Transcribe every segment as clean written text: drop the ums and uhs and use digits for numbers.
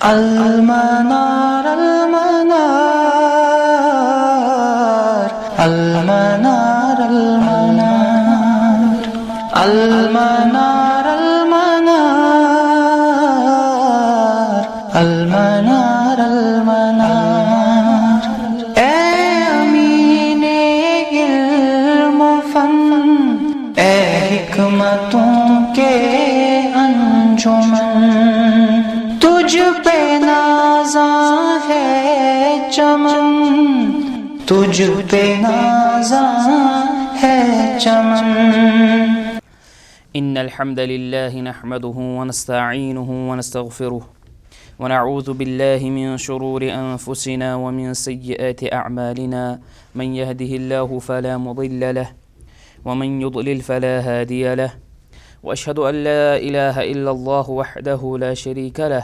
المنار المنار المنار المنار المنار المنار المنار اے امین علم و فن، اے حکمتوں کے انجمن، تجھ پہ نازاں ہے چمن، تجھ پہ نازاں ہے چمن۔ ان الحمد لله نحمده ونستعينه ونستغفره ونعوذ بالله من شرور انفسنا ومن سيئات اعمالنا، من يهده الله فلا مضل له ومن يضلل فلا هادي له، واشهد ان لا اله الا الله وحده لا شريك له،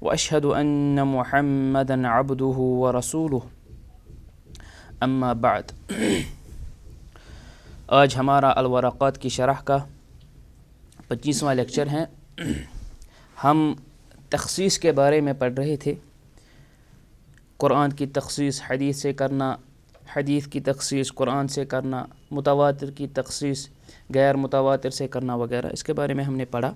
واشهد ان محمدا عبده ورسوله، اما بعد۔ آج ہمارا الورقات کی شرح کا 25واں لیکچر ہے۔ ہم تخصیص کے بارے میں پڑھ رہے تھے، قرآن کی تخصیص حدیث سے کرنا، حدیث کی تخصیص قرآن سے کرنا، متواتر کی تخصیص غیر متواتر سے کرنا وغیرہ، اس کے بارے میں ہم نے پڑھا۔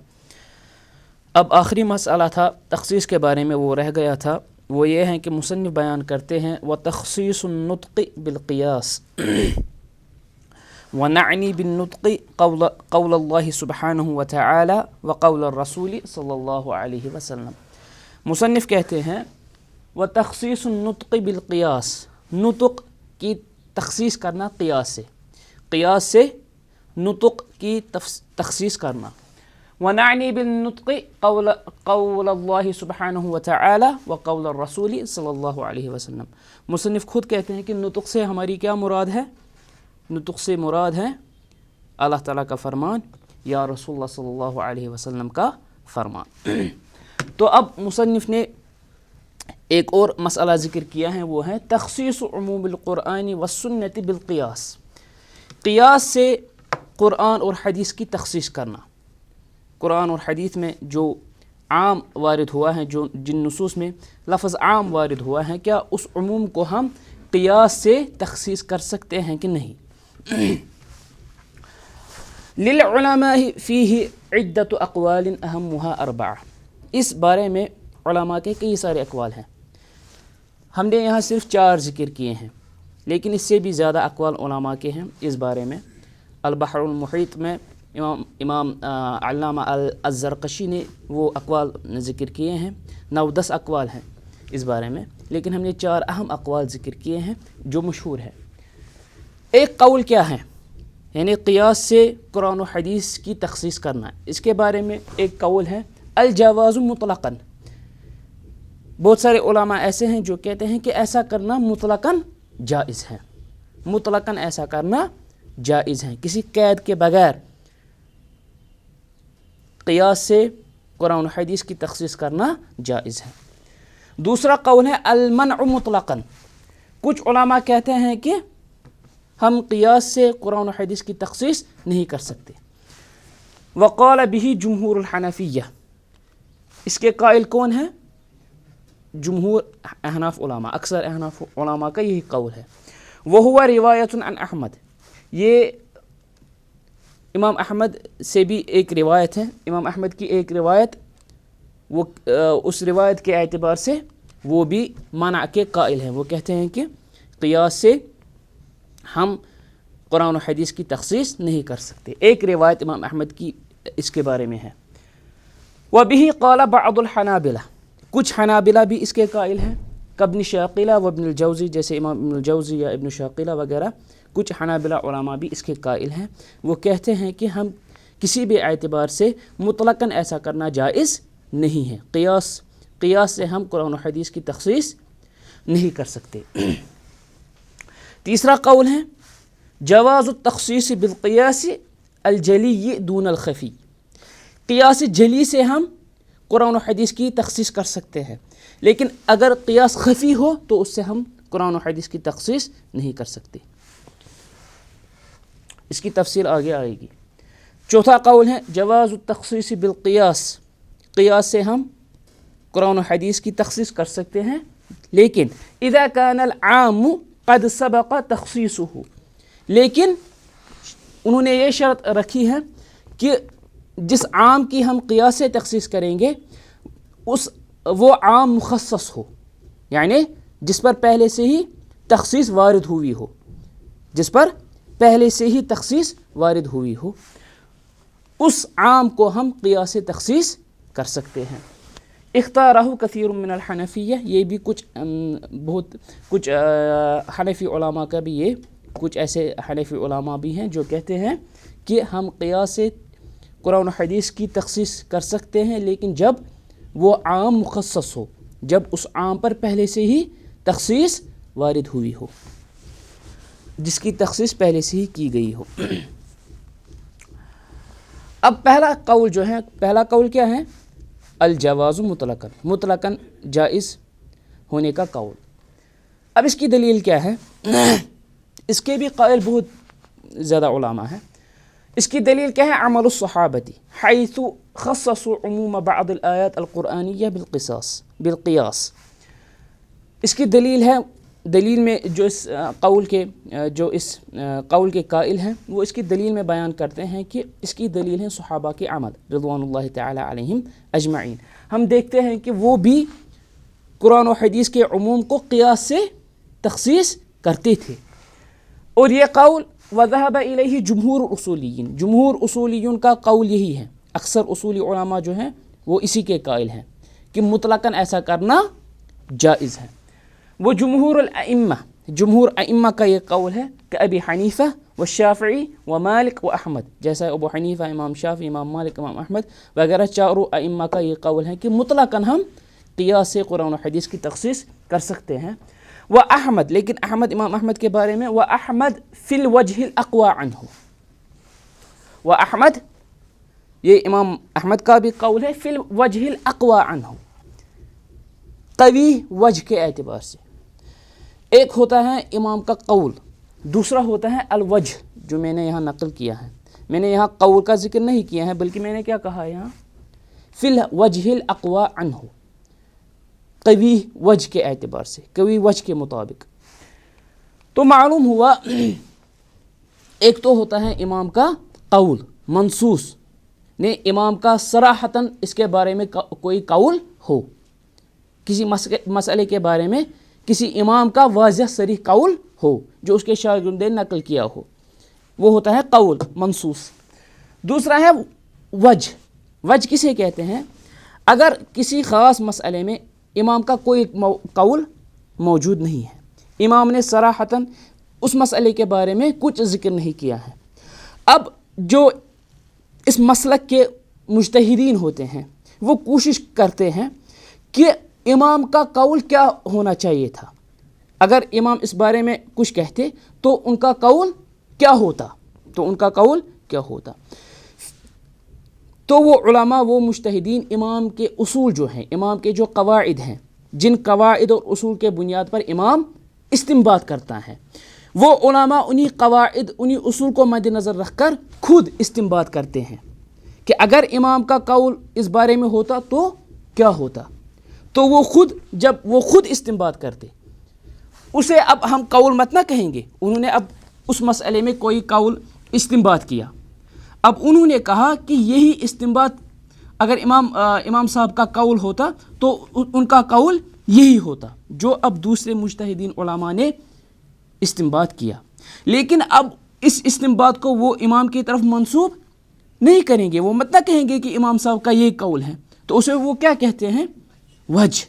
اب آخری مسئلہ تھا تخصیص کے بارے میں، وہ رہ گیا تھا، وہ یہ ہے کہ مصنف بیان کرتے ہیں وَتَخْصِيصُ النُّطْقِ بِالْقِيَاسِ وَنَعْنِي بِالنُّطْقِ قَوْلَ اللَّهِ سُبْحَانَهُ وَتَعَالَى وَقَوْلَ الرَّسُولِ صلی اللہ علیہ وسلم۔ مصنف کہتے ہیں وَتَخْصِيصُ النُّطْقِ بِالْقِيَاسِ، نطق کی تخصیص کرنا قیاس سے، قیاس سے نطق کی تخصیص کرنا۔ وَنَعْنِي بِالنُّطْقِ قَوْلَ اللَّهِ سُبْحَانَهُ وَتَعَالَى وَقَوْلَ الرَّسُولِ صلی اللہ علیہ وسلم۔ مصنف خود کہتے ہیں کہ نطق سے ہماری کیا مراد ہے؟ نطق سے مراد ہے اللہ تعالیٰ کا فرمان یا رسول اللہ صلی اللہ علیہ وسلم کا فرمان۔ تو اب مصنف نے ایک اور مسئلہ ذکر کیا ہے، وہ ہے تخصیص عموم القرآن والسنة بالقیاس، قیاس سے قرآن اور حدیث کی تخصیص کرنا۔ قرآن اور حدیث میں جو عام وارد ہوا ہے، جو جن نصوص میں لفظ عام وارد ہوا ہے، کیا اس عموم کو ہم قیاس سے تخصیص کر سکتے ہیں کہ نہیں؟ للعلماء فیہ عدۃ اقوال اہمها 4، اس بارے میں علماء کے کئی سارے اقوال ہیں، ہم نے یہاں صرف 4 ذکر کیے ہیں، لیکن اس سے بھی زیادہ اقوال علماء کے ہیں اس بارے میں۔ البحر المحیط میں امام علامہ الزرقشی نے وہ اقوال ذکر کیے ہیں، 9-10 اقوال ہیں اس بارے میں، لیکن ہم نے 4 اہم اقوال ذکر کیے ہیں جو مشہور ہیں۔ ایک قول کیا ہے؟ یعنی قیاس سے قرآن و حدیث کی تخصیص کرنا، اس کے بارے میں ایک قول ہے الجواز مطلقاً۔ بہت سارے علماء ایسے ہیں جو کہتے ہیں کہ ایسا کرنا مطلقاً جائز ہے، مطلقاً ایسا کرنا جائز ہے، کسی قید کے بغیر قیاس سے قرآن و حدیث کی تخصیص کرنا جائز ہے۔ دوسرا قول ہے المنع مطلقاً، کچھ علماء کہتے ہیں کہ ہم قیاس سے قرآن و حدیث کی تخصیص نہیں کر سکتے۔ وقال به جمہور الحنفیہ، اس کے قائل کون ہے؟ جمہور احناف علماء، اکثر احناف علماء کا یہی قول ہے۔ وہو روایت عن احمد، یہ امام احمد سے بھی ایک روایت ہے، امام احمد کی ایک روایت، وہ اس روایت کے اعتبار سے وہ بھی منع کے قائل ہیں، وہ کہتے ہیں کہ قیاس سے ہم قرآن و حدیث کی تخصیص نہیں کر سکتے۔ ایک روایت امام احمد کی اس کے بارے میں ہے۔ وبه قال بعض الحنابلہ، کچھ حنابلہ بھی اس کے قائل ہیں، کابن شاقلہ و ابن الجوزی، جیسے امام ابن الجوزی یا ابن شاقلہ وغیرہ، کچھ حنابلہ علماء بھی اس کے قائل ہیں، وہ کہتے ہیں کہ ہم کسی بھی اعتبار سے مطلقاً ایسا کرنا جائز نہیں ہے، قیاس سے ہم قرآن و حدیث کی تخصیص نہیں کر سکتے۔ تیسرا قول ہے جواز التخصیص بالقیاس الجلی دون الخفی، قیاس جلی سے ہم قرآن و حدیث کی تخصیص کر سکتے ہیں، لیکن اگر قیاس خفی ہو تو اس سے ہم قرآن و حدیث کی تخصیص نہیں کر سکتے۔ اس کی تفصیل آگے آئے گی۔ چوتھا قول ہے جواز التخصیص بالقیاس، قیاس سے ہم قرآن و حدیث کی تخصیص کر سکتے ہیں، لیکن اذا کان العام قد سبق تخصیصہ، لیکن انہوں نے یہ شرط رکھی ہے کہ جس عام کی ہم قیاس سے تخصیص کریں گے وہ عام مخصص ہو، یعنی جس پر پہلے سے ہی تخصیص وارد ہوئی ہو، جس پر پہلے سے ہی تخصیص وارد ہوئی ہو، اس عام کو ہم قیاس تخصیص کر سکتے ہیں۔ اختارہ کثیر من الحنفیہ، یہ بھی کچھ حنفی علماء کا بھی یہ کچھ ایسے حنفی علماء بھی ہیں جو کہتے ہیں کہ ہم قیاس قرآن و حدیث کی تخصیص کر سکتے ہیں، لیکن جب وہ عام مخصص ہو، جب اس عام پر پہلے سے ہی تخصیص وارد ہوئی ہو، جس کی تخصیص پہلے سے ہی کی گئی ہو۔ اب پہلا قول کیا ہے؟ الجواز مطلقاً، مطلقاً جائز ہونے کا قول۔ اب اس کی دلیل کیا ہے؟ اس کے بھی قائل بہت زیادہ علماء ہیں۔ اس کی دلیل کیا ہے؟ عمل الصحابۃ حیث خصصوا عموم بعض الآیات القرآنیہ بالقیاس۔ اس کی دلیل ہے، دلیل میں جو اس قول کے قائل ہیں وہ اس کی دلیل میں بیان کرتے ہیں کہ اس کی دلیل ہے صحابہ کے عمل رضوان اللہ تعالی علیہم اجمعین۔ ہم دیکھتے ہیں کہ وہ بھی قرآن و حدیث کے عموم کو قیاس سے تخصیص کرتے تھے، اور یہ قول وذهب الیہ جمہور اصولیین، جمہور اصولیون کا قول یہی ہے، اکثر اصولی علماء جو ہیں وہ اسی کے قائل ہیں کہ مطلقاً ایسا کرنا جائز ہے۔ وہ جمہور الائمہ، جمہور ائمہ کا یہ قول ہے کہ ابی حنیفہ والشافعی ومالک واحمد، جیسا ابو حنیفہ، امام شافعی، امام مالک، امام احمد وغیرہ چاروں ائمہ کا یہ قول ہے کہ مطلقاً ہم قیاس سے قرآن و حدیث کی تخصیص کر سکتے ہیں۔ احمد، لیکن احمد، امام احمد کے بارے میں احمد فی الوجہ الاقوی عنہ، احمد، یہ امام احمد کا بھی قول ہے، فی الوجہ الاقوی عنہ، قوی وجہ کے اعتبار سے۔ ایک ہوتا ہے امام کا قول، دوسرا ہوتا ہے الوجہ، جو میں نے یہاں نقل کیا ہے۔ میں نے یہاں قول کا ذکر نہیں کیا ہے، بلکہ میں نے کیا کہا یہاں؟ فی الوجہ الاقوی عنہ، قوی وجہ کے اعتبار سے، قوی وجہ کے مطابق۔ تو معلوم ہوا ایک تو ہوتا ہے امام کا قول منصوص، نے امام کا صراحتاً اس کے بارے میں کوئی قول ہو، کسی مسئلے کے بارے میں کسی امام کا واضح صریح قول ہو جو اس کے شاگردوں نے نقل کیا ہو، وہ ہوتا ہے قول منصوص۔ دوسرا ہے وجہ، وجہ کسے کہتے ہیں؟ اگر کسی خاص مسئلے میں امام کا کوئی قول موجود نہیں ہے، امام نے صراحتاً اس مسئلے کے بارے میں کچھ ذکر نہیں کیا ہے، اب جو اس مسلک کے مجتہدین ہوتے ہیں وہ کوشش کرتے ہیں کہ امام کا قول کیا ہونا چاہیے تھا، اگر امام اس بارے میں کچھ کہتے تو ان کا قول کیا ہوتا، تو وہ علماء، وہ مجتہدین امام کے اصول جو ہیں، امام کے جو قواعد ہیں، جن قواعد اور اصول کے بنیاد پر امام استنباط کرتا ہے، وہ علماء انہی قواعد، انہی اصول کو مد نظر رکھ کر خود استنباط کرتے ہیں کہ اگر امام کا قول اس بارے میں ہوتا تو کیا ہوتا، تو جب وہ خود استنباط کرتے، اسے اب ہم قول مت نہ کہیں گے، انہوں نے اب اس مسئلے میں کوئی قول استنباط کیا، اب انہوں نے کہا کہ یہی استنباط اگر امام صاحب کا قول ہوتا تو ان کا قول یہی ہوتا جو اب دوسرے مجتہدین علماء نے استنباط کیا، لیکن اب اس استنباط کو وہ امام کی طرف منسوب نہیں کریں گے، وہ مت نہ کہیں گے کہ امام صاحب کا یہ قول ہے، تو اسے وہ کیا کہتے ہیں؟ وجہ،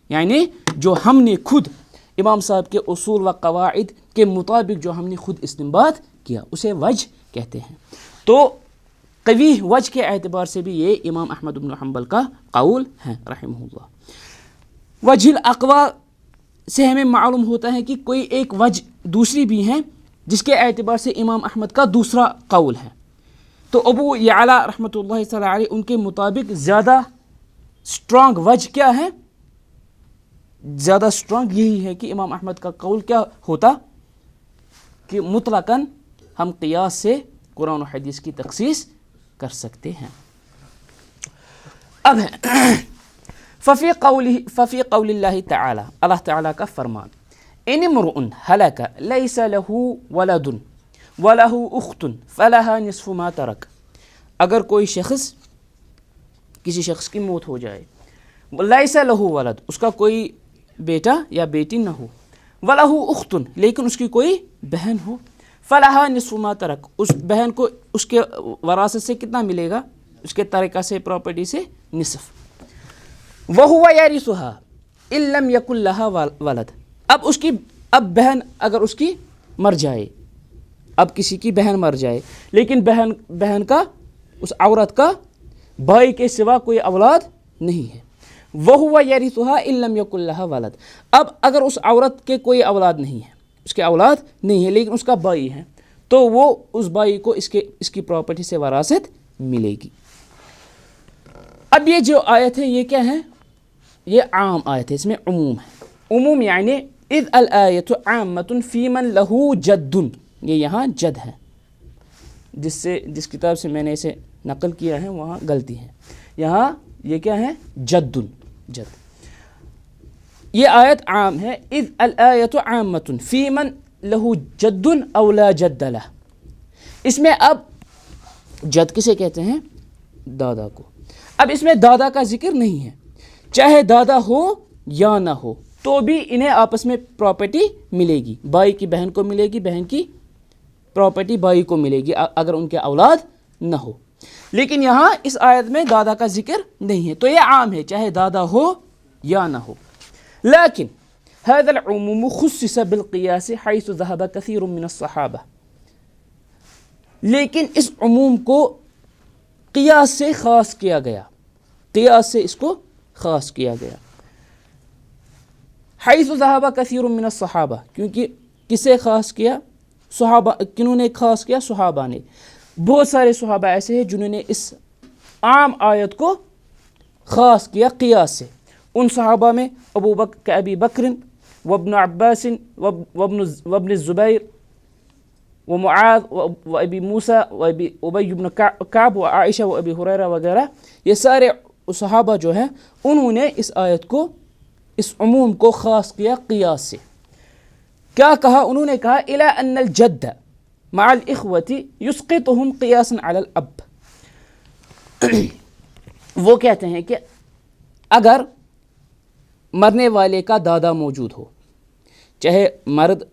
یعنی جو ہم نے خود امام صاحب کے اصول و قواعد کے مطابق جو ہم نے خود استنباط کیا، اسے وجہ کہتے ہیں۔ تو قوی وجہ کے اعتبار سے بھی یہ امام احمد بن حنبل کا قول ہے رحمہ اللہ۔ وجہ الاقوی سے ہمیں معلوم ہوتا ہے کہ کوئی ایک وجہ دوسری بھی ہیں جس کے اعتبار سے امام احمد کا دوسرا قول ہے، تو ابو یعلا رحمۃ اللہ تعالی علیہ ان کے مطابق زیادہ اسٹرانگ وجہ کیا ہے؟ زیادہ اسٹرانگ یہی ہے کہ امام احمد کا قول کیا ہوتا کہ مطلقاً ہم قیاس سے قرآن و حدیث کی تخصیص کر سکتے ہیں۔ اب ففی قول اللہ تعالی، اللہ تعالیٰ کا فرمان، ان امرؤ ہلک لیس لہ ولد ولہ اخت فلہا نصف ما ترک، اگر کوئی شخص، کسی شخص کی موت ہو جائے، لیس لہ ولد، اس کا کوئی بیٹا یا بیٹی نہ ہو، ولہ اخت، لیکن اس کی کوئی بہن ہو، فلہا نصف ما ترک، اس بہن کو اس کے وراثت سے کتنا ملے گا؟ اس کے ترکہ سے، پراپرٹی سے نصف۔ وَهُوَ يَرِثُهَا إِن لَّمْ يَكُن لَّهَا وَلَد، اب بہن اگر اس کی مر جائے، اب کسی کی بہن مر جائے لیکن بہن کا، اس عورت کا بھائی کے سوا کوئی اولاد نہیں ہے، وَهُوَ يَرِثُهَا إِن لَّمْ يَكُن لَّهَا وَلَد، اب اگر اس عورت کے کوئی اولاد نہیں ہے، اس کے اولاد نہیں ہے لیکن اس کا بھائی ہے، تو وہ اس بھائی کو اس کی پراپرٹی سے وراثت ملے گی۔ اب یہ جو آیت ہے یہ کیا ہے؟ یہ عام آیت ہے، اس میں عموم ہے۔ عموم یعنی اذ الآیت عامۃ فی من لہ جد، یہ یہاں جد ہے، جس کتاب سے میں نے اسے نقل کیا ہے وہاں غلطی ہے، یہاں یہ کیا ہے؟ جد، یہ آیت عام ہے۔ اذ الآیت عامۃ فی من لہ جد او لا جد لہ، اس میں اب جد کسے کہتے ہیں؟ دادا کو۔ اب اس میں دادا کا ذکر نہیں ہے، چاہے دادا ہو یا نہ ہو تو بھی انہیں آپس میں پراپرٹی ملے گی، بھائی کی بہن کو ملے گی، بہن کی پراپرٹی بھائی کو ملے گی اگر ان کے اولاد نہ ہو، لیکن یہاں اس آیت میں دادا کا ذکر نہیں ہے، تو یہ عام ہے چاہے دادا ہو یا نہ ہو۔ لیکن هذا العموم خصص بالقیاس حیث ذهب كثير من الصحابہ، لیکن اس عموم کو قیاس سے خاص کیا گیا، قیاس سے اس کو خاص کیا گیا۔ حیث ذهب كثير من الصحابہ، کیونکہ کسے خاص کیا؟ صحابہ، کنہوں نے خاص کیا؟ صحابہ نے۔ بہت سارے صحابہ ایسے ہیں جنہوں نے اس عام آیت کو خاص کیا قیاس سے۔ ان صحابہ میں ابی بکر وابن عباس وابن الزبیر ومعاذ وابی موسیٰ وابی ابی بن کعب وعائشہ وابی ہریرہ وغیرہ، یہ سارے صحابہ جو ہیں انہوں نے اس آیت کو، اس عموم کو خاص کیا قیاس سے۔ کیا کہا؟ انہوں نے کہا الی ان الجد مع الاخوۃ یسقطهم قیاسا علی الاب، وہ کہتے ہیں کہ اگر مرنے والے کا دادا موجود ہو، چاہے مرد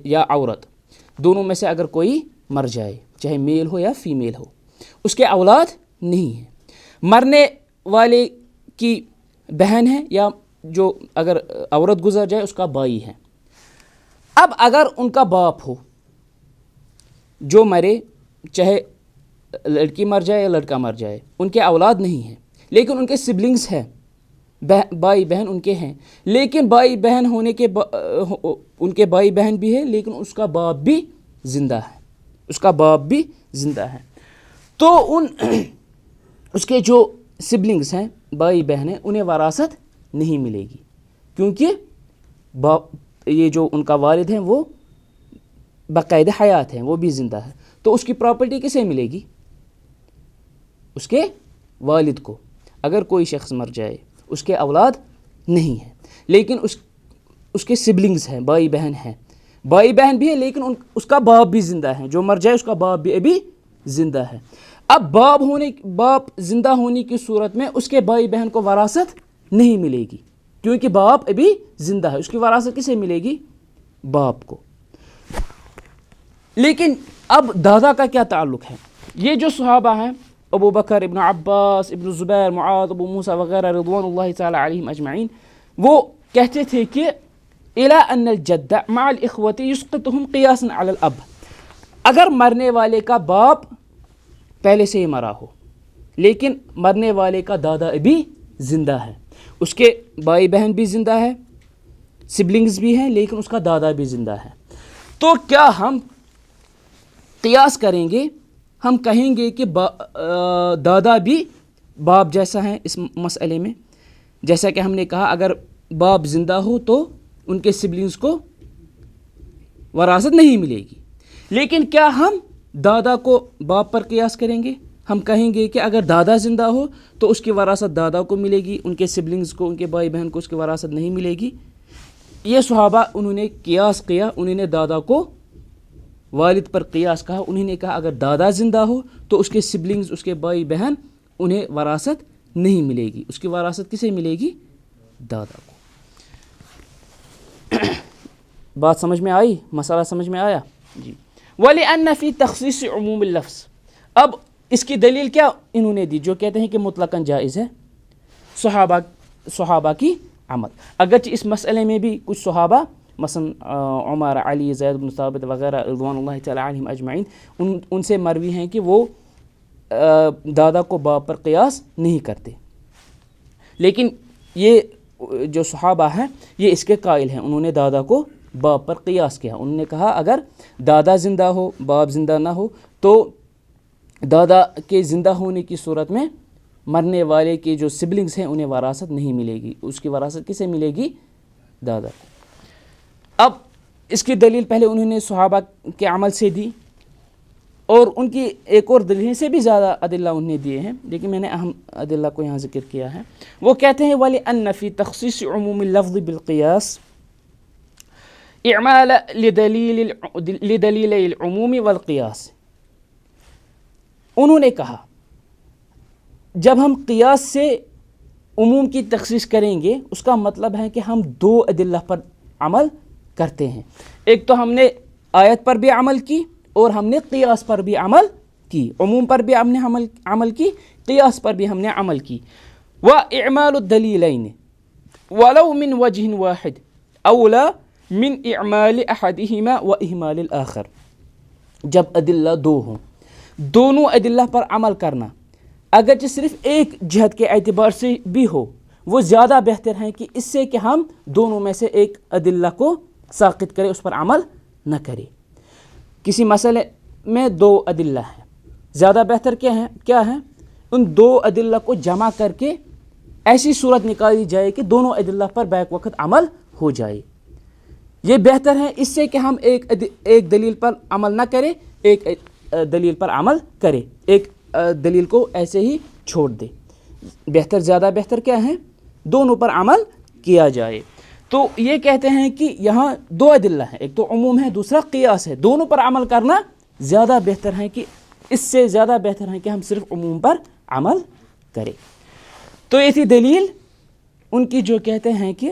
یا عورت، دونوں میں سے اگر کوئی مر جائے، چاہے میل ہو یا فیمیل ہو، اس کے اولاد نہیں ہے، مرنے والے کی بہن ہے یا جو اگر عورت گزر جائے اس کا بھائی ہے، اب اگر ان کا باپ ہو جو مرے، چاہے لڑکی مر جائے یا لڑکا مر جائے، ان کے اولاد نہیں ہیں لیکن ان کے سبلنگز ہیں، بھائی بہن ان کے ہیں، لیکن بھائی بہن ہونے کے ان کے بھائی بہن بھی ہے لیکن اس کا باپ بھی زندہ ہے، اس کا باپ بھی زندہ ہے، تو اس کے جو سبلنگز ہیں، بھائی بہن ہیں، انہیں وراثت نہیں ملے گی، کیونکہ یہ جو ان کا والد ہیں وہ باقاعدہ حیات ہیں، وہ بھی زندہ ہے، تو اس کی پراپرٹی کسے ملے گی؟ اس کے والد کو۔ اگر کوئی شخص مر جائے، اس کے اولاد نہیں ہیں لیکن اس کے سبلنگز ہیں، بھائی بہن ہیں، بھائی بہن بھی ہیں لیکن اس کا باپ بھی زندہ ہے، جو مر جائے اس کا باپ بھی ابھی زندہ ہے، اب باپ زندہ ہونے کی صورت میں اس کے بھائی بہن کو وراثت نہیں ملے گی، کیونکہ باپ ابھی زندہ ہے، اس کی وراثت کسے ملے گی؟ باپ کو۔ لیکن اب دادا کا کیا تعلق ہے؟ یہ جو صحابہ ہیں، ابو بکر، ابن عباس، ابن زبیر، معاذ، ابو موسیٰ وغیرہ رضوان اللہ تعالی علیہم اجمعین، وہ کہتے تھے کہ الی ان الجد مع الاخوۃ یسقطهم قیاسا علی الاب، اگر مرنے والے کا باپ پہلے سے ہی مرا ہو لیکن مرنے والے کا دادا ابھی زندہ ہے، اس کے بھائی بہن بھی زندہ ہے، سبلنگز بھی ہیں لیکن اس کا دادا بھی زندہ ہے، تو کیا ہم قیاس کریں گے؟ ہم کہیں گے کہ دادا بھی باپ جیسا ہے اس مسئلے میں، جیسا کہ ہم نے کہا اگر باپ زندہ ہو تو ان کے سبلنگز کو وراثت نہیں ملے گی، لیکن کیا ہم دادا کو باپ پر قیاس کریں گے؟ ہم کہیں گے کہ اگر دادا زندہ ہو تو اس کی وراثت دادا کو ملے گی، ان کے سبلنگز کو، ان کے بھائی بہن کو اس کی وراثت نہیں ملے گی. یہ صحابہ انہوں نے قیاس کیا، انہوں نے دادا کو والد پر قیاس کہا. انہوں نے کہا اگر دادا زندہ ہو تو اس کے سبلنگز، اس کے بھائی بہن، انہیں وراثت نہیں ملے گی. اس کی وراثت کسے ملے گی؟ دادا کو. بات سمجھ میں آئی؟ مسئلہ سمجھ میں آیا؟ جی. وَلِأَنَّ فِي تَخْصِيصِ عُمُومِ اللَّفْظِ. اب اس کی دلیل کیا انہوں نے دی؟ جو کہتے ہیں کہ مطلقاً جائز ہے صحابہ کی عمل. اگرچہ اس مسئلے میں بھی کچھ صحابہ مثلا عمر، علی، زید بن ثابت وغیرہ رضوان اللہ تعالی علیہم اجمعین، ان سے مروی ہیں کہ وہ دادا کو باپ پر قیاس نہیں کرتے. لیکن یہ جو صحابہ ہیں یہ اس کے قائل ہیں، انہوں نے دادا کو باپ پر قیاس کیا. انہوں نے کہا اگر دادا زندہ ہو، باپ زندہ نہ ہو تو دادا کے زندہ ہونے کی صورت میں مرنے والے کے جو سبلنگز ہیں انہیں وراثت نہیں ملے گی. اس کی وراثت کسے ملے گی؟ دادا. اب اس کی دلیل پہلے انہوں نے صحابہ کے عمل سے دی، اور ان کی ایک اور دلیل سے بھی زیادہ ادلہ انہوں نے دیے ہیں، لیکن میں نے اہم ادلہ کو یہاں ذکر کیا ہے. وہ کہتے ہیں وَلِأَنَّ فِي تَخْصِيصِ عُمُومِ اللَّفْظِ بِالْقِيَاسِ اعمال لدلیل العموم والقیاس. انہوں نے کہا جب ہم قیاس سے عموم کی تخصیص کریں گے اس کا مطلب ہے کہ ہم دو ادلہ پر عمل کرتے ہیں. ایک تو ہم نے آیت پر بھی عمل کی اور ہم نے قیاس پر بھی عمل کی. عموم پر بھی ہم نے عمل کی، قیاس پر بھی ہم نے عمل کی. وَإِعْمَالُ الدَّلِيلَيْنِ وَلَوْ مِنْ وَجْهٍ وَاحِدٍ أَوْلَى من اعمال احدہما و اہمال الآخر. جب ادلہ دو ہوں، دونوں ادلہ پر عمل کرنا اگرچہ صرف ایک جہت کے اعتبار سے بھی ہو وہ زیادہ بہتر ہے کہ اس سے کہ ہم دونوں میں سے ایک ادلہ کو ساقط کرے، اس پر عمل نہ کرے. کسی مسئلے میں دو ادلہ ہیں، زیادہ بہتر کیا ہے ان دو ادلہ کو جمع کر کے ایسی صورت نکالی جائے کہ دونوں ادلہ پر بیک وقت عمل ہو جائے. یہ بہتر ہے اس سے کہ ہم ایک دلیل پر عمل نہ کریں، ایک دلیل پر عمل کرے، ایک دلیل کو ایسے ہی چھوڑ دے. بہتر، زیادہ بہتر کیا ہے؟ دونوں پر عمل کیا جائے. تو یہ کہتے ہیں کہ یہاں دو ادلہ ہیں، ایک تو عموم ہے، دوسرا قیاس ہے. دونوں پر عمل کرنا زیادہ بہتر ہے، کہ اس سے زیادہ بہتر ہے کہ ہم صرف عموم پر عمل کریں. تو یہ تھی دلیل ان کی جو کہتے ہیں کہ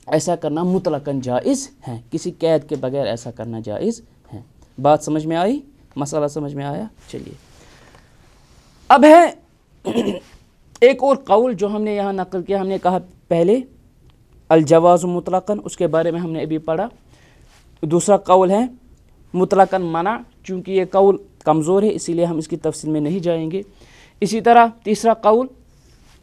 ایسا کرنا مطلقاً جائز ہے، کسی قید کے بغیر ایسا کرنا جائز ہے. بات سمجھ میں آئی؟ مسئلہ سمجھ میں آیا؟ چلیے اب ہے ایک اور قول جو ہم نے یہاں نقل کیا. ہم نے کہا پہلے الجواز مطلقاً، اس کے بارے میں ہم نے ابھی پڑھا. دوسرا قول ہے مطلقاً منع، چونکہ یہ قول کمزور ہے اسی لیے ہم اس کی تفصیل میں نہیں جائیں گے. اسی طرح تیسرا قول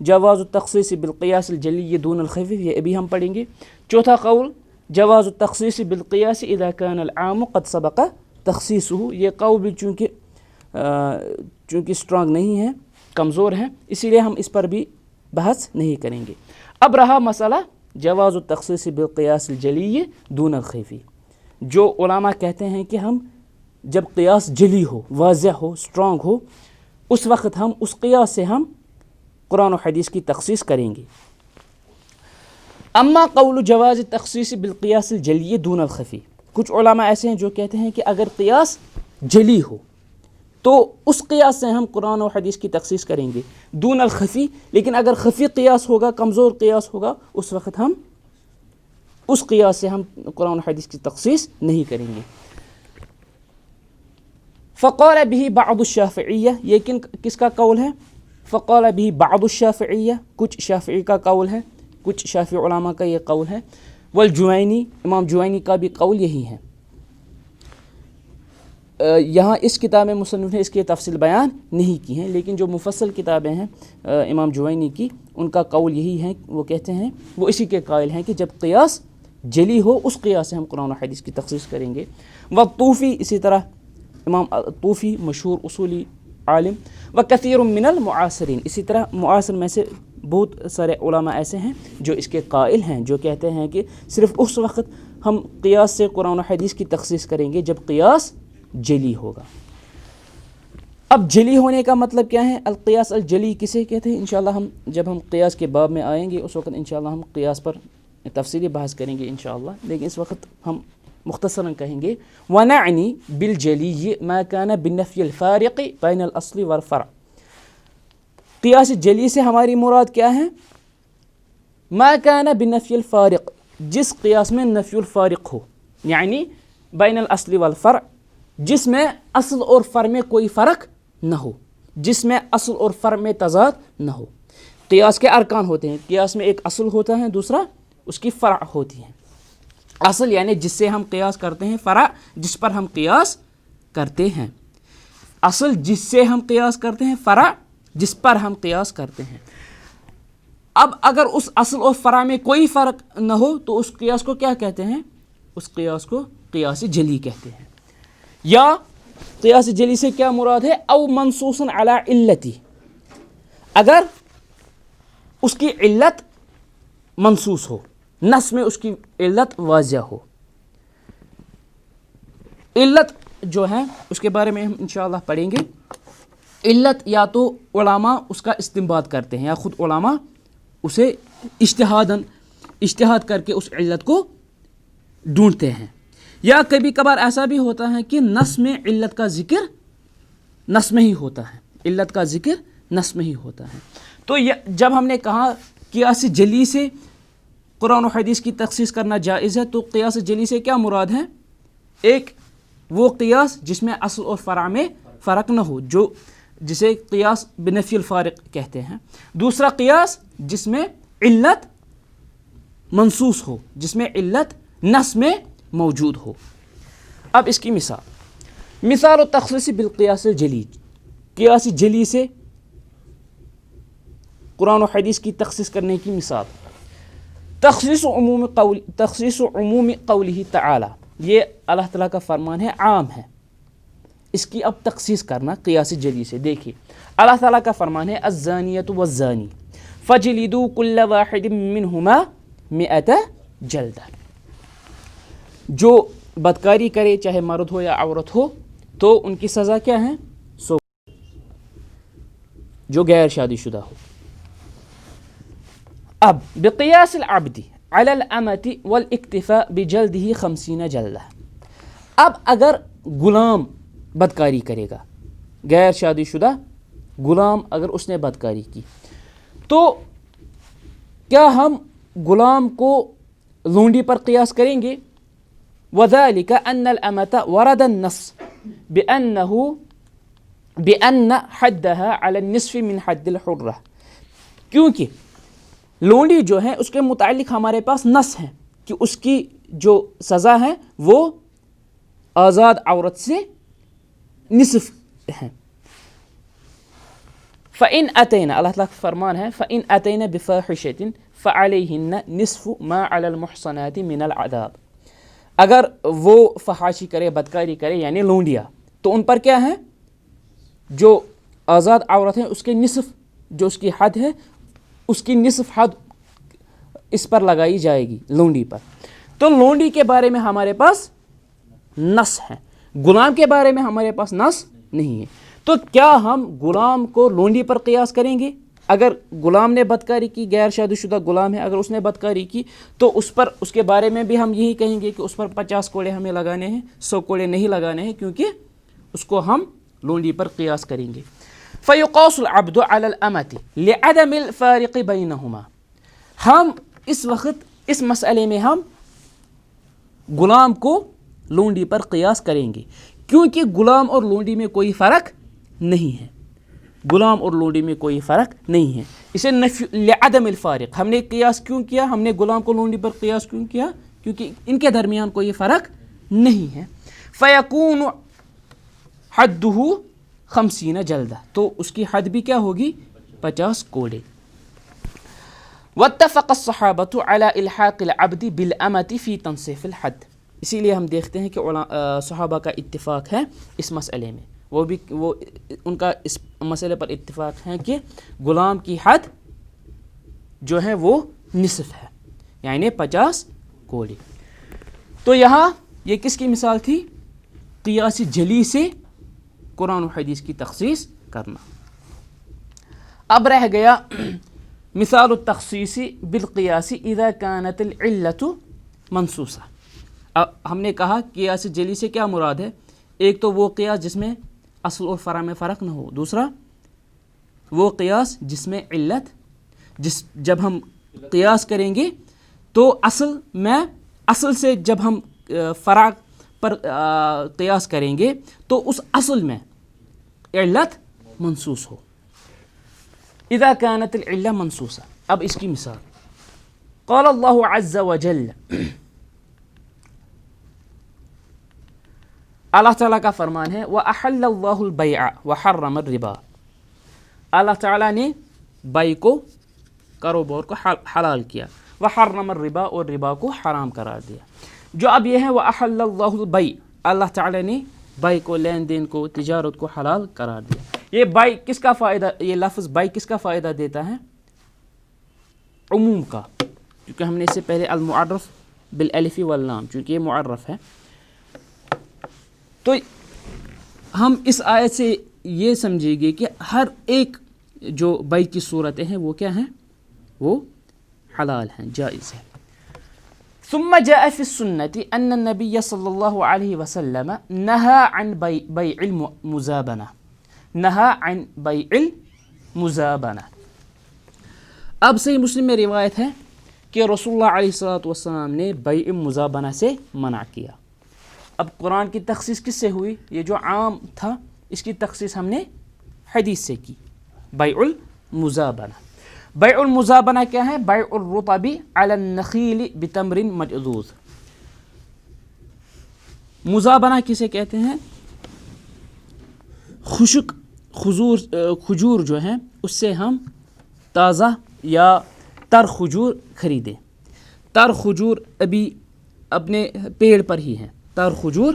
جواز التخصیص بالقیاس الجلی دون الخفی، یہ ابھی ہم پڑھیں گے. چوتھا قول جواز التخصیص بالقیاس اذا كان العام قد سبق تخصیصه. یہ قول بھی چونکہ اسٹرانگ نہیں ہے، کمزور ہے، اسی لیے ہم اس پر بھی بحث نہیں کریں گے. اب رہا مسئلہ جواز التخصیص بالقیاس الجلی دون الخفی. جو علماء کہتے ہیں کہ ہم جب قیاس جلی ہو، واضح ہو، اسٹرانگ ہو، اس وقت ہم اس قیاس سے ہم قرآن و حدیث کی تخصیص کریں گے. اما قول جواز التخصیص بالقیاس الجلی دون الخفی، کچھ علماء ایسے ہیں جو کہتے ہیں کہ اگر قیاس جلی ہو تو اس قیاس سے ہم قرآن و حدیث کی تخصیص کریں گے دون الخفی. لیکن اگر خفی قیاس ہوگا، کمزور قیاس ہوگا، اس وقت ہم اس قیاس سے ہم قرآن و حدیث کی تخصیص نہیں کریں گے. فقال به بعض الشافعیہ، یہ کس کا قول ہے؟ فقال به بعض الشافعیہ، کچھ شافعی کا قول ہے، کچھ شافعی علماء کا یہ قول ہے. والجوینی، امام جوینی کا بھی قول یہی ہے. یہاں اس کتاب میں مصنف نے اس کی تفصیل بیان نہیں کی ہیں، لیکن جو مفصل کتابیں ہیں امام جوینی کی، ان کا قول یہی ہے. وہ کہتے ہیں، وہ اسی کے قائل ہیں کہ جب قیاس جلی ہو اس قیاس سے ہم قرآن و حدیث کی تخصیص کریں گے. والطوفی، اسی طرح امام طوفی مشہور اصولی عالم، وکثیر من المعاصرین، اسی طرح معاصر میں سے بہت سارے علماء ایسے ہیں جو اس کے قائل ہیں، جو کہتے ہیں کہ صرف اس وقت ہم قیاس سے قرآن و حدیث کی تخصیص کریں گے جب قیاس جلی ہوگا. اب جلی ہونے کا مطلب کیا ہے؟ القیاس الجلی کسے کہتے ہیں؟ انشاءاللہ ہم جب ہم قیاس کے باب میں آئیں گے اس وقت انشاءاللہ ہم قیاس پر تفصیلی بحث کریں گے انشاءاللہ، لیکن اس وقت ہم مختصراً کہیں گے وَنَعْنِي بِالْجَلِيِّ مَا كَانَ بِالنَّفْيِ الْفَارِقِ بَيْنَ الْأَصْلِ وَالْفَرْعِ۔ قیاس جلی سے ہماری مراد کیا ہے؟ ما كان بنفی الفارق، جس قیاس میں نفی الفارق ہو، یعنی بین الاصل والفرع، جس میں اصل اور فرع میں کوئی فرق نہ ہو، جس میں اصل اور فرع میں تضاد نہ ہو۔ قیاس کے ارکان ہوتے ہیں، قیاس میں ایک اصل ہوتا ہے، دوسرا اس کی فرع ہوتی ہے۔ اصل یعنی جس سے ہم قیاس کرتے ہیں، فرع جس پر ہم قیاس کرتے ہیں۔ اصل جس سے ہم قیاس کرتے ہیں، فرع جس پر ہم قیاس کرتے ہیں۔ اب اگر اس اصل اور فرع میں کوئی فرق نہ ہو تو اس قیاس کو کیا کہتے ہیں؟ اس قیاس کو قیاس جلی کہتے ہیں۔ یا قیاس جلی سے کیا مراد ہے؟ او منصوص علی علتی، اگر اس کی علت منصوص ہو، نص میں اس کی علت واضح ہو۔ علت جو ہے اس کے بارے میں ہم انشاءاللہ پڑھیں گے۔ علت یا تو علماء اس کا استنباط کرتے ہیں یا خود علماء اسے اجتہاد کر کے اس علت کو ڈھونڈتے ہیں، یا کبھی کبھار ایسا بھی ہوتا ہے کہ نص میں علت کا ذکر نص میں ہی ہوتا ہے، علت کا ذکر نص میں ہی ہوتا ہے۔ تو جب ہم نے کہا قیاس جلی سے قرآن و حدیث کی تخصیص کرنا جائز ہے، تو قیاس جلی سے کیا مراد ہے؟ ایک وہ قیاس جس میں اصل اور فرع میں فرق نہ ہو، جسے قیاس بنفی الفارق کہتے ہیں۔ دوسرا قیاس جس میں علت منصوص ہو، جس میں علت نص میں موجود ہو۔ اب اس کی مثال التخصیص بالقیاس الجلی، قیاس جلی سے قرآن و حدیث کی تخصیص کرنے کی مثال، تخصیص عموم قوله تعالی، یہ اللہ تعالیٰ کا فرمان ہے، عام ہے، اس کی اب تخصیص کرنا قیاس جلی سے۔ دیکھیے اللہ تعالیٰ کا فرمان ہے الزانیۃ والزانی فجلدوا کل واحد منہما 100 جلدہ، جو بدکاری کرے چاہے مرد ہو یا عورت ہو تو ان کی سزا کیا ہے؟ 100، جو غیر شادی شدہ ہو۔ اب بقیاس العبد علی الامۃ والاکتفاء بجلدہ 50 جلدہ، اب اگر غلام بدکاری کرے گا، غیر شادی شدہ غلام اگر اس نے بدکاری کی، تو کیا ہم غلام کو لونڈی پر قیاس کریں گے؟ وذلك ان الامة ورد النص بأن حدها على النصف من حد الحرة، کیونکہ لونڈی جو ہے اس کے متعلق ہمارے پاس نص ہے کہ اس کی جو سزا ہے وہ آزاد عورت سے نصف ہے۔ فَإِنْ أَتَيْنَا، اللہ تعالیٰ کا فرمان ہے فَإِنْ أَتَيْنَا بِفَاحِشَةٍ فَعَلَيْهِنَّ نِصْفُ مَا عَلَى الْمُحْصَنَاتِ مِنَ الْعَذَابِ، اگر وہ فحاشی کرے، بدکاری کرے یعنی لونڈیا، تو ان پر کیا ہے؟ جو آزاد عورت ہے اس کے نصف، جو اس کی حد ہے، اس کی نصف حد اس پر لگائی جائے گی، لونڈی پر۔ تو لونڈی کے بارے میں ہمارے پاس نص ہے، غلام کے بارے میں ہمارے پاس نص نہیں ہے۔ تو کیا ہم غلام کو لونڈی پر قیاس کریں گے؟ اگر غلام نے بدکاری کی، غیر شادی شدہ غلام ہے، اگر اس نے بدکاری کی تو اس کے بارے میں بھی ہم یہی کہیں گے کہ اس پر 50 کوڑے ہمیں لگانے ہیں، 100 کوڑے نہیں لگانے ہیں، کیونکہ اس کو ہم لونڈی پر قیاس کریں گے۔ فَيُقَاسُ الْعَبْدُ عَلَى الْأَمَةِ لِعَدَمِ الْفَارِقِ بَيْنَهُمَا، ہم اس وقت اس مسئلے میں ہم غلام کو لونڈی پر قیاس کریں گے، کیونکہ غلام اور لونڈی میں کوئی فرق نہیں ہے، غلام اور لونڈی میں کوئی فرق نہیں ہے۔ اسے لعدم الفارق، ہم نے قیاس کیوں کیا؟ ہم نے غلام کو لونڈی پر قیاس کیوں کیا؟ کیونکہ ان کے درمیان کوئی فرق نہیں ہے۔ فَيَكُونُ حَدُّهُ 50 جلدہ، تو اس کی حد بھی کیا ہوگی؟ 50 کوڑے۔ واتفق الصحابة على الحاق العبد بالأمة في تنصيف الحد، اسی لیے ہم دیکھتے ہیں کہ صحابہ کا اتفاق ہے اس مسئلے میں، وہ ان کا اس مسئلے پر اتفاق ہے کہ غلام کی حد جو ہے وہ نصف ہے، یعنی 50 کوڑے۔ تو یہاں یہ کس کی مثال تھی؟ قیاس جلی سے قرآن و حدیث کی تخصیص کرنا. اب رہ گیا مثال التخصیص بالقیاس اذا كانت العلت منصوصہ. ہم نے کہا قیاس جلی سے کیا مراد ہے؟ ایک تو وہ قیاس جس میں اصل اور فرع میں فرق نہ ہو، دوسرا وہ قیاس جس میں علت، جب ہم قیاس کریں گے تو اصل سے جب ہم فرع پر قیاس کریں گے تو اس اصل میں علت منصوص ہو. اذا كانت العلة منصوصة. اب اس کی مثال قال اللہ عز وجل، اللہ تعالیٰ کا فرمان ہے وَأَحَلَّ اللَّهُ الْبَيْعَ وَحَرَّمَ الرِّبَا. اللہ تعالیٰ نے بیع کو، کاروبار کو حلال کیا، وحرم الربا، اور ربا کو حرام قرار دیا. جو اب یہ ہے وَأَحَلَّ اللَّهُ الْبَيْعَ، اللہ تعالیٰ نے بیع کو، لین دین کو، تجارت کو حلال قرار دیا. یہ بیع کس کا فائدہ، یہ لفظ بیع کس کا فائدہ دیتا ہے؟ عموم کا، کیونکہ ہم نے اس سے پہلے المعرف بالالف واللام، چونکہ یہ معرف ہے. تو ہم اس آیت سے یہ سمجھیں گے کہ ہر ایک جو بیع کی صورتیں ہیں وہ کیا ہیں؟ وہ حلال ہیں، جائز ہیں. ثم جاء في السنة أن النبي صلى الله عليه وسلم نهى عن بيع المزابنة، نهى عن بيع المزابنة. اب صحیح مسلم میں روایت ہے کہ رسول اللہ علیہ السلام نے بیع مزابنہ سے منع کیا. اب قرآن کی تخصیص کس سے ہوئی؟ یہ جو عام تھا اس کی تخصیص ہم نے حدیث سے کی. بیع المزابنہ، بیع المزابنہ کیا ہے؟ بیع الرطب علی النخیل بتمر مجذوذ. مزابنہ کسے کہتے ہیں؟ خشک کھجور جو ہیں اس سے ہم تازہ یا تر کھجور خریدیں. تر کھجور ابھی اپنے پیڑ پر ہی ہیں، تر کھجور،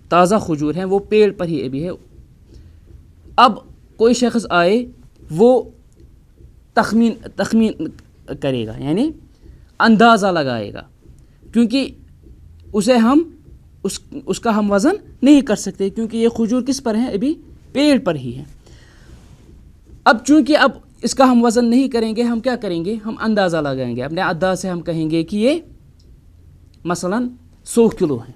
تازہ کھجور ہیں، وہ پیڑ پر ہی ابھی ہے. اب کوئی شخص آئے، وہ تخمین کرے گا، یعنی اندازہ لگائے گا، کیونکہ اسے ہم اس کا ہم وزن نہیں کر سکتے، کیونکہ یہ کھجور کس پر ہیں؟ ابھی پیڑ پر ہی ہیں. اب چونکہ اب اس کا ہم وزن نہیں کریں گے، ہم کیا کریں گے؟ ہم اندازہ لگائیں گے. اپنے انداز سے ہم کہیں گے کہ یہ مثلا 100 کلو ہیں.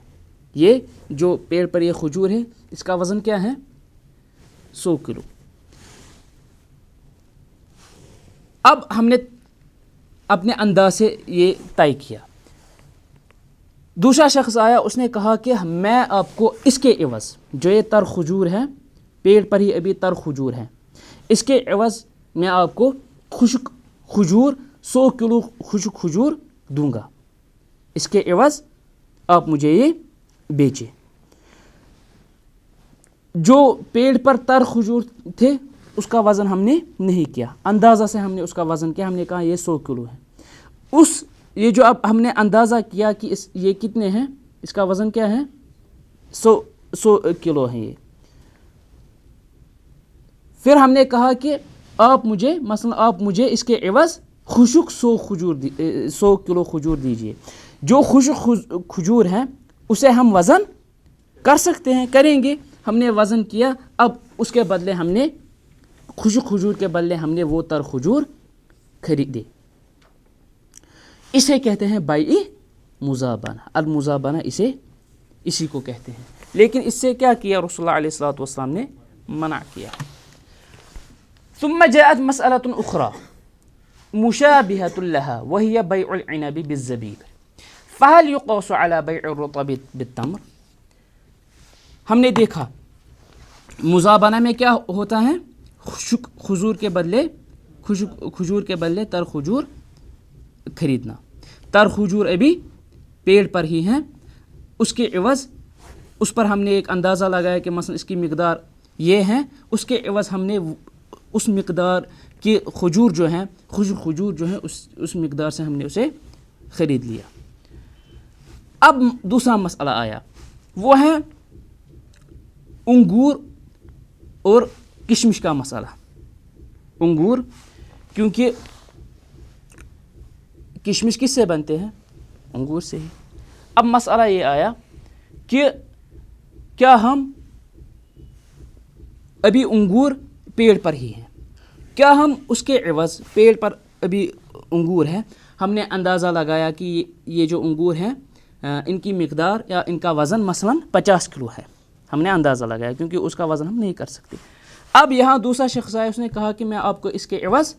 یہ جو پیڑ پر یہ کھجور ہے اس کا وزن کیا ہے؟ 100 کلو. اب ہم نے اپنے انداز سے یہ طے کیا. دوسرا شخص آیا، اس نے کہا کہ میں آپ کو اس کے عوض، جو یہ تر کھجور ہے، پیڑ پر ہی ابھی تر کھجور ہیں، اس کے عوض میں آپ کو خشک کھجور 100 کلو خشک کھجور دوں گا. اس کے عوض آپ مجھے یہ بیچے. جو پیڑ پر تر کھجور تھے اس کا وزن ہم نے نہیں کیا، اندازہ سے ہم نے اس کا وزن کیا، ہم نے کہا یہ 100 کلو ہے. یہ جو اب ہم نے اندازہ کیا کہ یہ کتنے ہیں، اس کا وزن کیا ہے؟ 100 کلو ہیں یہ. پھر ہم نے کہا کہ آپ مجھے اس کے عوض خشک 100 کلو کھجور دیجئے. جو خشک کھجور ہیں اسے ہم وزن کر سکتے ہیں، کریں گے. ہم نے وزن کیا، اب اس کے بدلے ہم نے خشک کھجور کے بدلے ہم نے وہ تر کھجور خریدے. اسے کہتے ہیں بیع مزابنہ. المزابنہ اسی کو کہتے ہیں. لیکن اس سے کیا کیا رسول اللہ علیہ السلام نے؟ منع کیا. ثم جاءت مسألة أخرى مشابهة لها وهي بيع العنب بالزبيب فهل يقاس على بيع الرطب بالتمر. ہم نے دیکھا مزابنہ میں کیا ہوتا ہے؟ کھجور کے بدلے تر کھجور خریدنا. تر کھجور ابھی پیڑ پر ہی ہیں، اس کے عوض اس پر ہم نے ایک اندازہ لگایا کہ مثلا اس کی مقدار یہ ہے، اس کے عوض ہم نے اس مقدار کے کھجور جو ہیں، خشک کھجور جو ہیں، اس مقدار سے ہم نے اسے خرید لیا. اب دوسرا مسئلہ آیا، وہ ہے انگور اور کشمش کا مسئلہ. انگور، کیونکہ کشمش کس سے بنتے ہیں؟ انگور سے ہی. اب مسئلہ یہ آیا کہ کیا ہم ابھی انگور پیڑ پر ہی ہیں، کیا ہم اس کے عوض پیڑ پر ابھی انگور ہے، ہم نے اندازہ لگایا کہ یہ جو انگور ہیں ان کی مقدار یا ان کا وزن مثلا 50 کلو ہے، ہم نے اندازہ لگایا کیونکہ اس کا وزن ہم نہیں کر سکتے. اب یہاں دوسرا شخص آیا، اس نے کہا کہ میں آپ کو اس کے عوض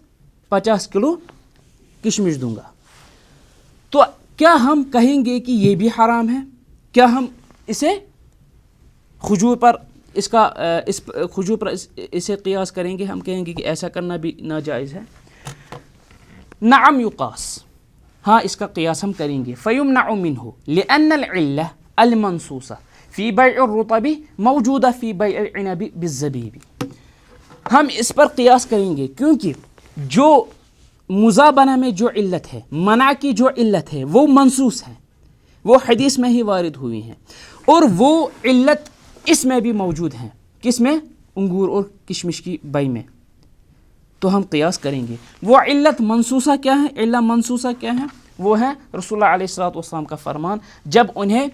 50 کلو کشمش دوں گا، تو کیا ہم کہیں گے کہ یہ بھی حرام ہے؟ کیا ہم اسے کھجور پر اسے قیاس کریں گے؟ ہم کہیں گے کہ ایسا کرنا بھی ناجائز ہے. نعم یقاس، ہاں اس کا قیاس ہم کریں گے. فیمنع منہ لأن العلة المنصوصة في بيع الرطب موجودة في بيع العنب بالزبيب. ہم اس پر قیاس کریں گے کیونکہ جو مزابنہ میں جو علت ہے، منع کی جو علت ہے، وہ منصوص ہے، وہ حدیث میں ہی وارد ہوئی ہیں، اور وہ علت اس میں بھی موجود ہیں. کس میں؟ انگور اور کشمش کی بئی میں. تو ہم قیاس کریں گے. وہ علت منصوصہ کیا ہے؟ علت منصوصہ کیا ہے؟ وہ ہے رسول اللہ علیہ السلام کا فرمان، جب انہیں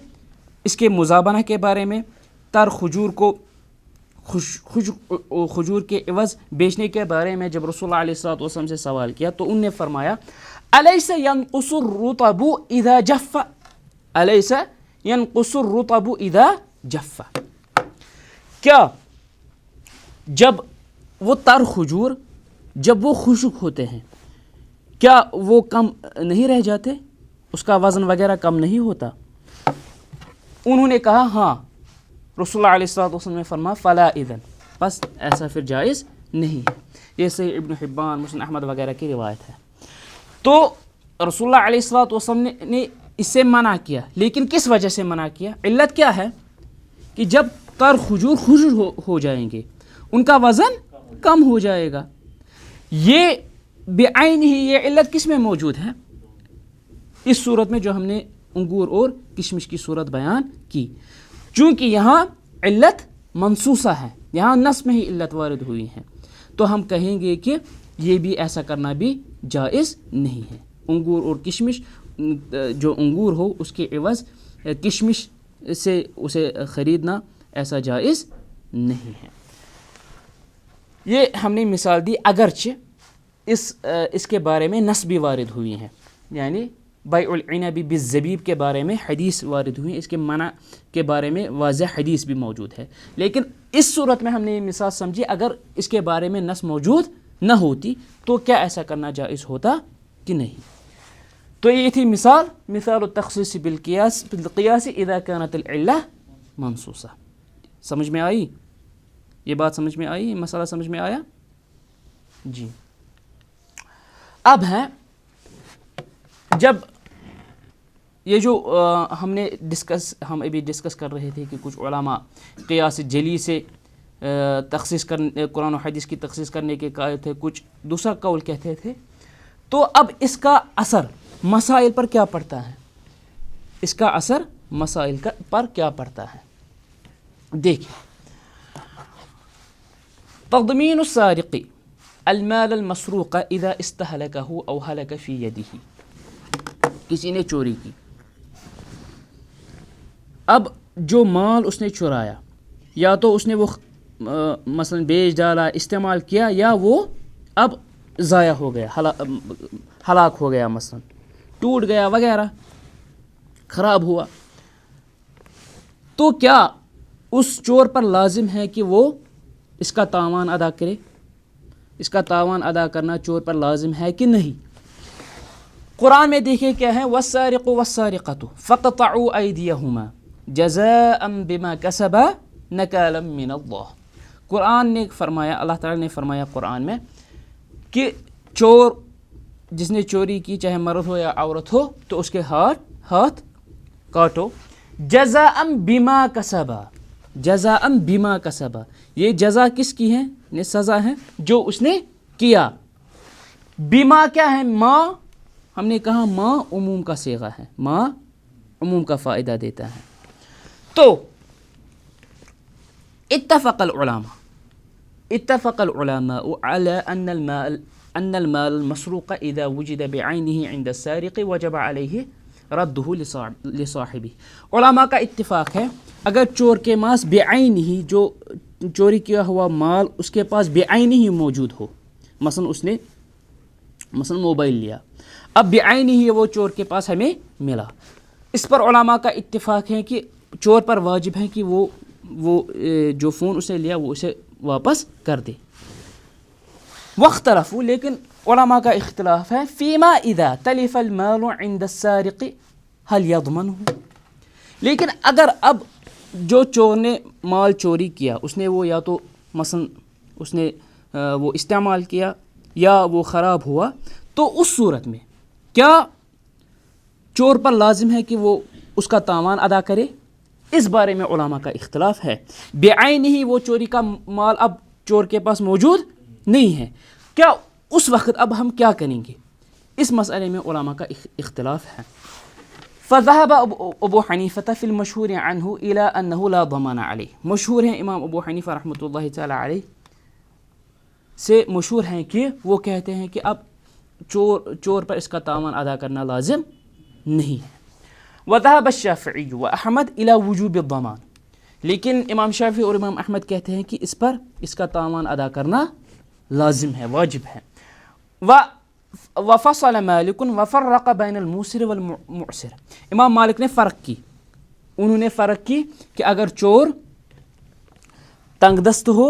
اس کے مزابنہ کے بارے میں، تر کھجور کو کھجور کے عوض بیچنے کے بارے میں جب رسول اللہ علیہ السلام سے سوال کیا تو ان نے فرمایا الیس ینقص الرطب اذا جف، الیس ینقص الرطب اذا جف، کیا جب وہ تر کھجور جب وہ خشک ہوتے ہیں کیا وہ کم نہیں رہ جاتے؟ اس کا وزن وغیرہ کم نہیں ہوتا؟ انہوں نے کہا ہاں. رسول اللہ علیہ السلام نے فرمایا فلا اذن، بس ایسا پھر جائز نہیں ہے. یہ صحیح ابن حبان، مسند احمد وغیرہ کی روایت ہے. تو رسول اللہ علیہ السلام نے اس سے منع کیا، لیکن کس وجہ سے منع کیا؟ علت کیا ہے؟ کہ جب تر کھجور خشک ہو جائیں گے ان کا وزن کم ہو جائے گا. یہ بعین ہی یہ علت کس میں موجود ہے؟ اس صورت میں جو ہم نے انگور اور کشمش کی صورت بیان کی. چونکہ یہاں علت منصوصہ ہے، یہاں نص میں ہی علت وارد ہوئی ہے، تو ہم کہیں گے کہ یہ بھی ایسا کرنا بھی جائز نہیں ہے. انگور اور کشمش، جو انگور ہو اس کے عوض کشمش سے اسے خریدنا ایسا جائز نہیں ہے. یہ ہم نے مثال دی، اگرچہ اس کے بارے میں نص بھی وارد ہوئی ہیں، یعنی بیع العنب بالزبیب کے بارے میں حدیث وارد ہوئی، اس کے منع کے بارے میں واضح حدیث بھی موجود ہے. لیکن اس صورت میں ہم نے یہ مثال سمجھی، اگر اس کے بارے میں نص موجود نہ ہوتی تو کیا ایسا کرنا جائز ہوتا کہ نہیں. تو یہ تھی مثال التخصیص بالقیاس اذا كانت العلہ منصوصہ. سمجھ میں آئی؟ یہ بات سمجھ میں آئی؟ یہ مسئلہ سمجھ میں آیا؟ جی. اب ہے جب یہ جو ہم ابھی ڈسکس کر رہے تھے کہ کچھ علماء قیاس جلی سے تخصیص کرنے، قرآن و حدیث کی تخصیص کرنے کے قائل تھے، کچھ دوسرا قول کہتے تھے. تو اب اس کا اثر مسائل پر کیا پڑتا ہے؟ اس کا اثر مسائل پر کیا پڑتا ہے؟ دیکھیں، تضمین السارق المال المسروق اذا استهلكه او هلك في يده. کسی نے چوری کی، اب جو مال اس نے چرایا یا تو اس نے وہ مثلا بیچ ڈالا، استعمال کیا، یا وہ اب ضائع ہو گیا، ہلاک ہو گیا، مثلا ٹوٹ گیا وغیرہ، خراب ہوا. تو کیا اس چور پر لازم ہے کہ وہ اس کا تاوان ادا کرے؟ اس کا تاوان ادا کرنا چور پر لازم ہے کہ نہیں؟ قرآن میں دیکھیں کیا ہے، والسارق والسارقۃ فاقطعوا ایدیہما جزاء بما کسبا نکالا من اللہ. قرآن نے فرمایا، اللہ تعالیٰ نے فرمایا قرآن میں کہ چور جس نے چوری کی، چاہے مرد ہو یا عورت ہو، تو اس کے ہاتھ کاٹو. جزاء بما کسبا، جزاء بما کسبا، یہ جزا کس کی ہے؟ یہ سزا ہے جو اس نے کیا. بما کیا ہے؟ ما، ہم نے کہا ما عموم کا صیغہ ہے، ما عموم کا فائدہ دیتا ہے. تو اتفق العلماء على أن المال المسروق إذا وجد بعينه عند السارق وجب عليه ردہ لصاحبہ. علماء کا اتفاق ہے اگر چور کے پاس بعین ہی جو چوری کیا ہوا مال اس کے پاس بعین ہی موجود ہو، مثلا اس نے موبائل لیا، اب بعین ہی وہ چور کے پاس ہمیں ملا، اس پر علماء کا اتفاق ہے کہ چور پر واجب ہے کہ وہ جو فون اس نے لیا وہ اسے واپس کر دے. واختلفوا، لیکن علماء کا اختلاف ہے فیما اذا تلف المال عند السارق هل يضمنه. لیکن اگر اب جو چور نے مال چوری کیا اس نے وہ یا تو مثلا اس نے وہ استعمال کیا یا وہ خراب ہوا، تو اس صورت میں کیا چور پر لازم ہے کہ وہ اس کا تاوان ادا کرے؟ اس بارے میں علماء کا اختلاف ہے. بعین ہی وہ چوری کا مال اب چور کے پاس موجود نہیں ہے، کیا اس وقت اب ہم کیا کریں گے؟ اس مسئلے میں علماء کا اختلاف ہے. فذهب ابو حنیفہ فی المشہور عنہ الى انه لا ضمان علیہ. مشہور ہیں امام ابو حنیفہ رحمۃ اللہ تعالی علیہ سے مشہور ہیں کہ وہ کہتے ہیں کہ اب چور پر اس کا تاوان ادا کرنا لازم نہیں ہے. وذهب الشافعی واحمد الى وجوب الضمان. لیکن امام شافعی اور امام احمد کہتے ہیں کہ اس پر اس کا تاوان ادا کرنا لازم ہے، واجب ہے. وفصل مالک وفرق بین الموسر والمعسر. امام مالک نے فرق کی، انہوں نے فرق کی کہ اگر چور تنگ دست ہو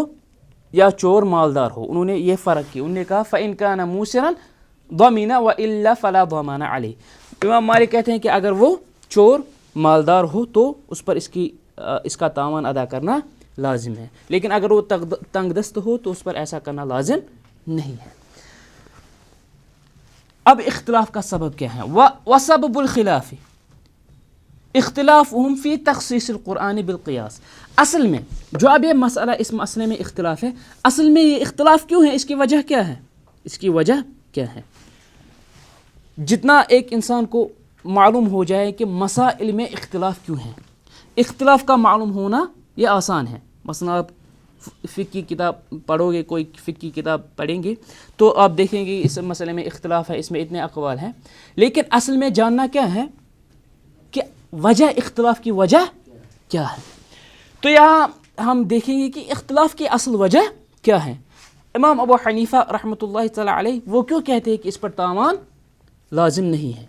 یا چور مالدار ہو، انہوں نے یہ فرق کی. انہوں نے کہا فَإِن كَانَ مُوسِرًا ضَمِنَ وَإِلَّا فَلَا ضَمَانَ عَلَيْهِ. امام مالک کہتے ہیں کہ اگر وہ چور مالدار ہو تو اس پر اس کا تاوان ادا کرنا لازم ہے، لیکن اگر وہ تنگ دست ہو تو اس پر ایسا کرنا لازم نہیں ہے. اب اختلاف کا سبب کیا ہے؟ وسبب الخلاف اختلافهم فی تخصیص القرآن بالقیاس. اصل میں جو اب یہ مسئلہ اس مسئلے میں اختلاف ہے، اصل میں یہ اختلاف کیوں ہے؟ اس کی وجہ کیا ہے؟ اس کی وجہ کیا ہے؟ جتنا ایک انسان کو معلوم ہو جائے کہ مسائل میں اختلاف کیوں ہیں، اختلاف کا معلوم ہونا یہ آسان ہے. مثلا آپ فقہ کی کتاب پڑھو گے، کوئی فقہ کی کتاب پڑھیں گے تو آپ دیکھیں گے اس مسئلے میں اختلاف ہے، اس میں اتنے اقوال ہیں، لیکن اصل میں جاننا کیا ہے کہ وجہ اختلاف کی وجہ کیا ہے. تو یہاں ہم دیکھیں گے کہ اختلاف کی اصل وجہ کیا ہے. امام ابو حنیفہ رحمۃ اللہ تعالی علیہ وہ کیوں کہتے ہیں کہ اس پر تاوان لازم نہیں ہے،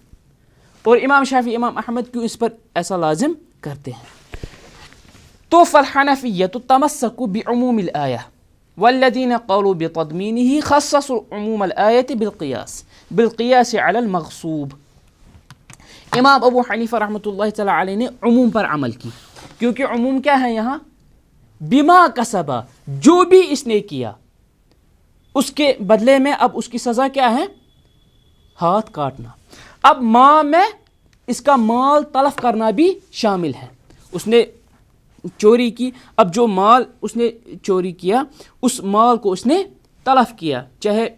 اور امام شافعی امام احمد کیوں اس پر ایسا لازم کرتے ہیں؟ تو فالحنفیۃ تمسکوا بعموم الآیہ والذین قالوا بتضمینہ خصصوا عموم الآیۃ بالقیاس علی المغصوب. امام ابو حنیفہ رحمۃ اللہ تعالی علیہ نے عموم پر عمل کی، کیونکہ عموم کیا ہے یہاں؟ بما کسبا، جو بھی اس نے کیا اس کے بدلے میں اب اس کی سزا کیا ہے؟ ہاتھ کاٹنا. اب ماں میں اس کا مال تلف کرنا بھی شامل ہے. اس نے چوری کی، اب جو مال اس نے چوری کیا اس مال کو اس نے تلف کیا، چاہے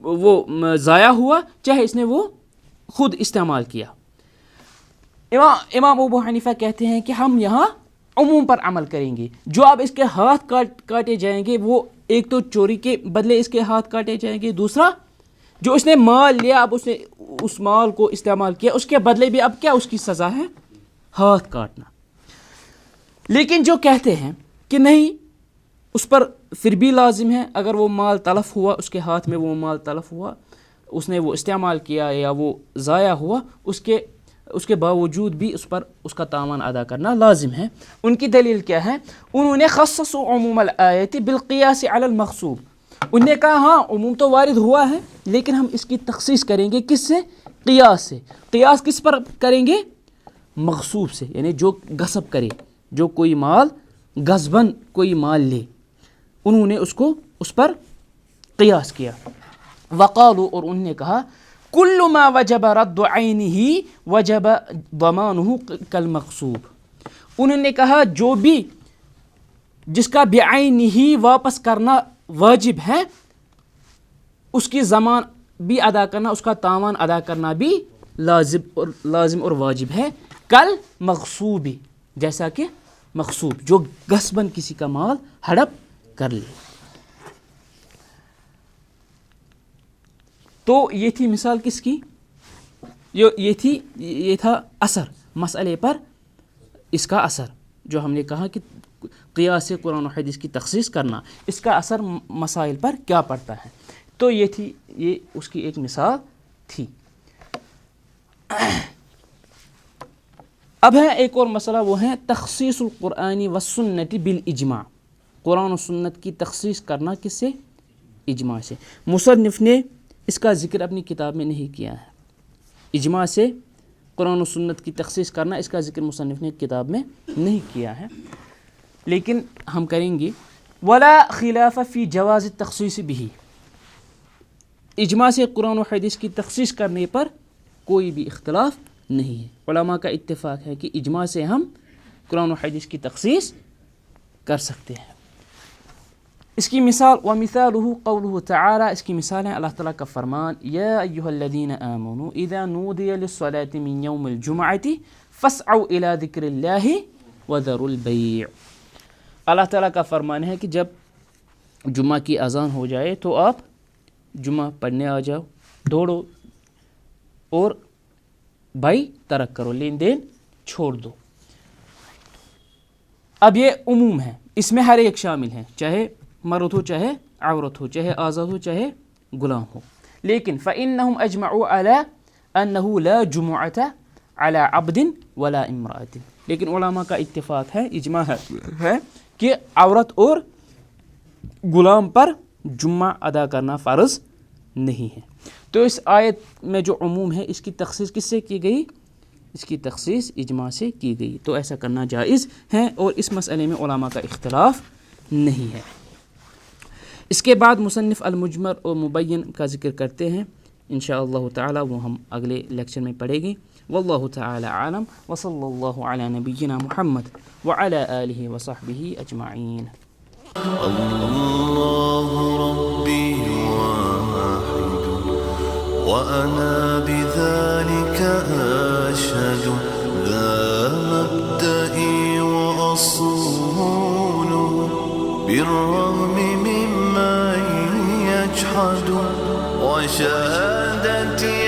وہ ضائع ہوا چاہے اس نے وہ خود استعمال کیا. امام ابو حنیفہ کہتے ہیں کہ ہم یہاں عموم پر عمل کریں گے. جو اب اس کے ہاتھ کاٹے جائیں گے وہ ایک تو چوری کے بدلے اس کے ہاتھ کاٹے جائیں گے، دوسرا جو اس نے مال لیا اب اس نے اس مال کو استعمال کیا اس کے بدلے بھی اب کیا اس کی سزا ہے؟ ہاتھ کاٹنا. لیکن جو کہتے ہیں کہ نہیں اس پر پھر بھی لازم ہے، اگر وہ مال تلف ہوا، اس کے ہاتھ میں وہ مال تلف ہوا، اس نے وہ استعمال کیا یا وہ ضائع ہوا، اس کے باوجود بھی اس پر اس کا تاوان ادا کرنا لازم ہے. ان کی دلیل کیا ہے؟ انہوں نے خصصوا عموم الآیت بالقیاس علی المغصوب. انہوں نے کہا ہاں عموم تو وارد ہوا ہے لیکن ہم اس کی تخصیص کریں گے کس سے؟ قیاس سے. قیاس کس پر کریں گے؟ مغصوب سے، یعنی جو غصب کرے، جو کوئی مال غصباً کوئی مال لے، انہوں نے اس پر قیاس کیا. وقالوا، اور انہوں نے کہا کل ما وجب رد عینہ وجب ضمانہ کالمغصوب. انہوں نے کہا جو بھی جس کا بعینہ واپس کرنا واجب ہے اس کی ضمان بھی ادا کرنا، اس کا تاوان ادا کرنا بھی لازم اور واجب ہے. کل مغصوبی، جیسا کہ مغصوب جو غصباً کسی کا مال ہڑپ کر لے. تو یہ تھی مثال کس کی؟ یہ تھا اثر مسئلے پر، اس کا اثر جو ہم نے کہا کہ قیاس سے قرآن و حدیث کی تخصیص کرنا، اس کا اثر مسائل پر کیا پڑتا ہے. تو یہ اس کی ایک مثال تھی. اب ہے ایک اور مسئلہ، وہ ہے تخصیص القرآن والسنت بالاجماع. قرآن و سنت کی تخصیص کرنا کس سے؟ اجماع سے. مصنف نے اس کا ذکر اپنی کتاب میں نہیں کیا ہے. اجماع سے قرآن و سنت کی تخصیص کرنا، اس کا ذکر مصنف نے کتاب میں نہیں کیا ہے، لیکن ہم کریں گے. ولا خلاف فی جواز التخصیص به. اجماع سے قرآن و حدیث کی تخصیص کرنے پر کوئی بھی اختلاف نہیں ہے. علماء کا اتفاق ہے کہ اجماع سے ہم قرآن و حدیث کی تخصیص کر سکتے ہیں. اس کی مثال ومثالہ قولہ تعالی، اس کی مثال ہے اللہ تعالیٰ کا فرمان یا ایہا الذین آمنوا اذا نودی للصلاة من یوم الجمعۃ فاسعوا الی ذکر اللہ وذروا البیع. اللہ تعالیٰ کا فرمان ہے کہ جب جمعہ کی اذان ہو جائے تو آپ جمعہ پڑھنے آ جاؤ، دوڑو اور بھائی ترک کرو، لین دین چھوڑ دو. اب یہ عموم ہے، اس میں ہر ایک شامل ہے، چاہے مرد ہو، چاہے عورت ہو، چاہے آزاد ہو، چاہے غلام ہو. لیکن فإنهم اجمعوا على انه لا جمعة على عبد ولا امرأة. لیکن علماء کا اتفاق ہے، اجماع ہے کہ عورت اور غلام پر جمعہ ادا کرنا فرض نہیں ہے. تو اس آیت میں جو عموم ہے، اس کی تخصیص کس سے کی گئی؟ اس کی تخصیص اجماع سے کی گئی. تو ایسا کرنا جائز ہے اور اس مسئلے میں علماء کا اختلاف نہیں ہے. اس کے بعد مصنف المجمر اور مبین کا ذکر کرتے ہیں، انشاءاللہ تعالی وہ ہم اگلے لیکچر میں پڑھیں گے. واللہ تعالی عالم وصلی اللہ علی نبینا محمد وعلی آلہ وصحبہ اجمعین. اللہ ربی واحد وأنا بذلك أشهد ذا مبدئي وأصول بالرغم ممن يجحد وشهادتي